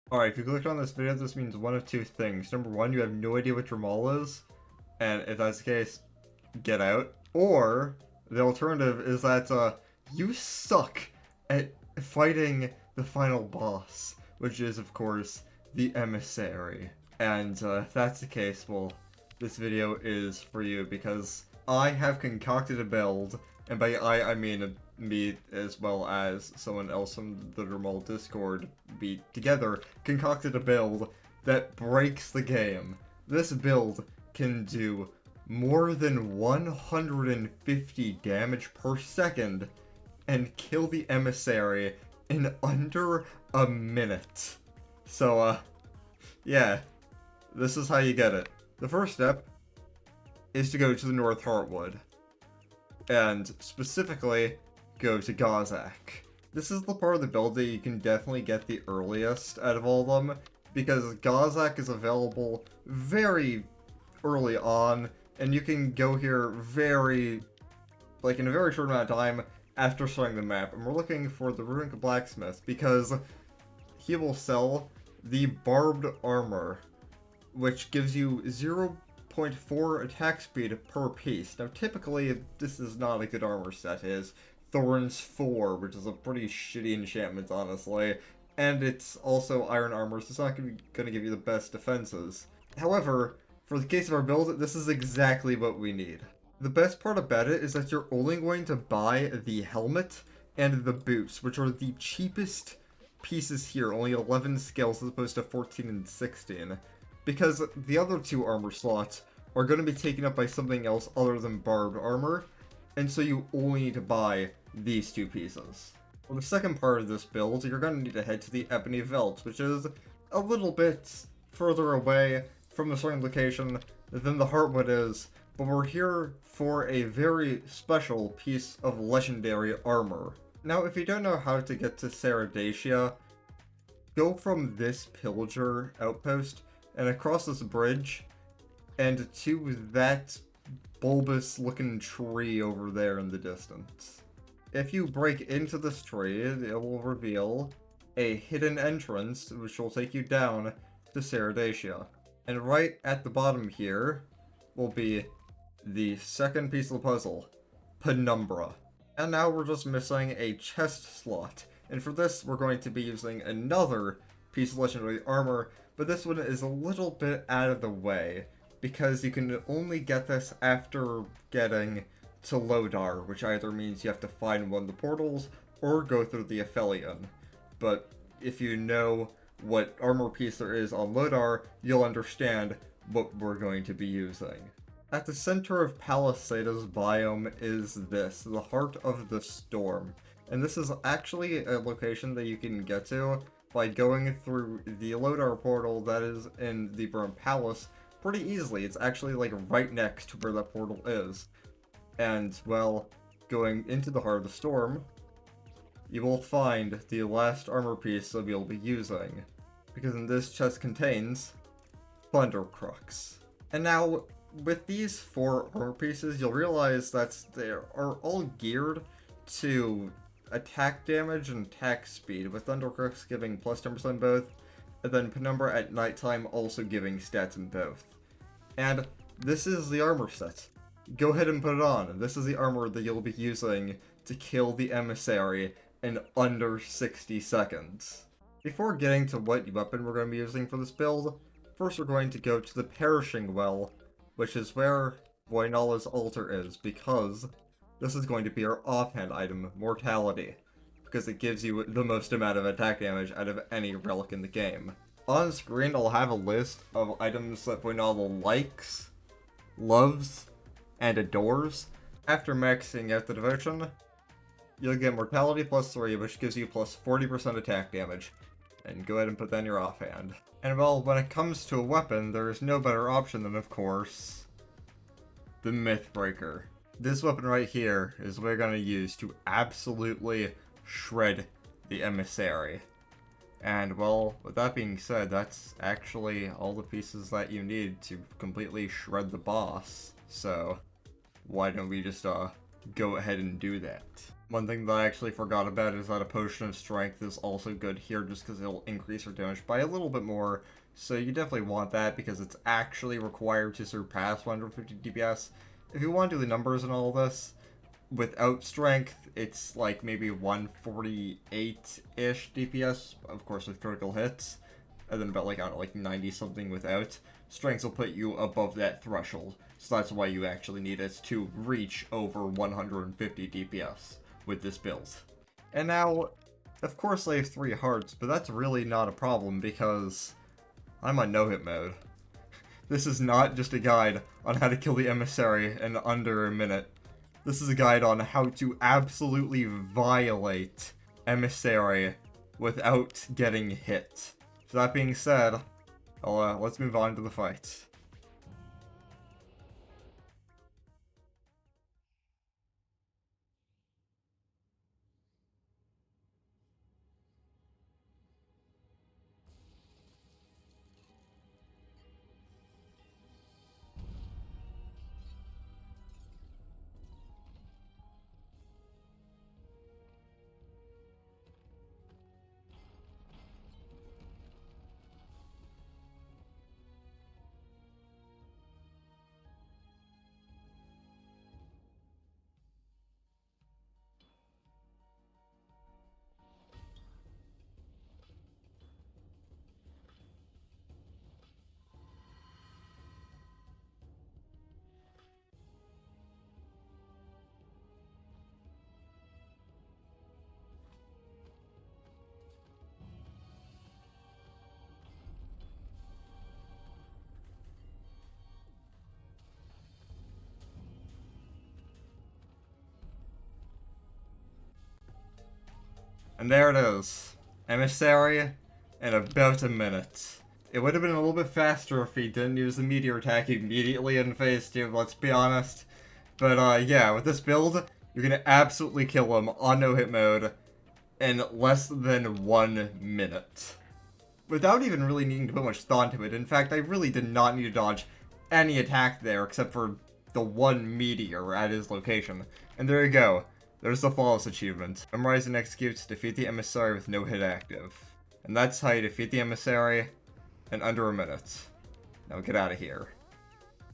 Alright, if you clicked on this video, this means one of two things. Number one, you have no idea what Drehmal is, and if that's the case, get out. Or, the alternative is that, you suck at fighting the final boss, which is, of course, the Emissary. And, if that's the case, well, this video is for you, because I have concocted a build, and by I mean me as well as someone else from the Drehmal Discord, be together, concocted a build that breaks the game. This build can do more than 150 damage per second and kill the Emissary in under a minute. So, yeah, this is how you get it. The first step is to go to the North Heartwood, and specifically, go to Gazak. This is the part of the build that you can definitely get the earliest out of all of them, because Gazak is available very early on, and you can go here in a very short amount of time after starting the map. And we're looking for the Runic Blacksmith, because he will sell the Barbed Armor, which gives you 0.4 attack speed per piece. Now typically, this is not a good armor set, it is Thorns 4, which is a pretty shitty enchantment, honestly. And it's also iron armor, so it's not going to give you the best defenses. However, for the case of our build, this is exactly what we need. The best part about it is that you're only going to buy the helmet and the boots, which are the cheapest pieces here, only 11 scales as opposed to 14 and 16. Because the other two armor slots are going to be taken up by something else other than barbed armor, and so you only need to buy these two pieces. For the second part of this build, you're going to need to head to the Ebony Veldt, which is a little bit further away from the starting location than the Heartwood is, but we're here for a very special piece of legendary armor. Now, if you don't know how to get to Saradacia, go from this pillager outpost and across this bridge and to that bulbous looking tree over there in the distance. If you break into this tree, it will reveal a hidden entrance which will take you down to Saradacia. And right at the bottom here will be the second piece of the puzzle, Penumbra. And now we're just missing a chest slot. And for this, we're going to be using another piece of legendary armor, but this one is a little bit out of the way, because you can only get this after getting to Lodar, which either means you have to find one of the portals, or go through the Aphelion. But if you know what armor piece there is on Lodar, you'll understand what we're going to be using. At the center of Palisada's biome is this, the Heart of the Storm. And this is actually a location that you can get to by going through the Lodar portal that is in the Burnt Palace pretty easily. It's actually like right next to where that portal is. And, well, going into the Heart of the Storm, you will find the last armor piece that you'll be using, because in this chest contains Thundercrux. And now, with these 4 armor pieces, you'll realize that they are all geared to attack damage and attack speed, with Thundercrux giving plus 10% both, and then Penumbra at nighttime also giving stats in both. And this is the armor set. Go ahead and put it on. This is the armor that you'll be using to kill the Emissary in under 60 seconds. Before getting to what weapon we're going to be using for this build, first we're going to go to the Perishing Well, which is where Voinala's altar is, because this is going to be our offhand item, Mortality, because it gives you the most amount of attack damage out of any relic in the game. On screen, I'll have a list of items that Voinala likes, loves, and adores. After maxing out the devotion, you'll get Mortality plus 3, which gives you plus 40% attack damage. And go ahead and put that in your offhand. And well, when it comes to a weapon, there is no better option than, of course, the Mythbreaker. This weapon right here is what we're going to use to absolutely shred the Emissary. And well, with that being said, that's actually all the pieces that you need to completely shred the boss. So, why don't we just go ahead and do that? One thing that I actually forgot about is that a potion of strength is also good here just because it'll increase your damage by a little bit more. So you definitely want that because it's actually required to surpass 150 DPS. If you want to do the numbers and all this, without strength, it's like maybe 148-ish DPS, of course with critical hits, and then about like, I don't know, like 90 something without. Strength will put you above that threshold, so that's why you actually need it to reach over 150 DPS with this build. And now, of course I have 3 hearts, but that's really not a problem because I'm on no-hit mode. This is not just a guide on how to kill the emissary in under a minute. This is a guide on how to absolutely violate emissary without getting hit. So that being said, let's move on to the fight. And there it is. Emissary in about a minute. It would have been a little bit faster if he didn't use the meteor attack immediately in phase 2, let's be honest. But yeah, with this build, you're gonna absolutely kill him on no-hit mode in less than 1 minute. Without even really needing to put much thought into it. In fact, I really did not need to dodge any attack there except for the 1 meteor at his location. And there you go. There's the flawless achievement. Memorize and execute, defeat the emissary with no hit active. And that's how you defeat the emissary in under a minute. Now get out of here.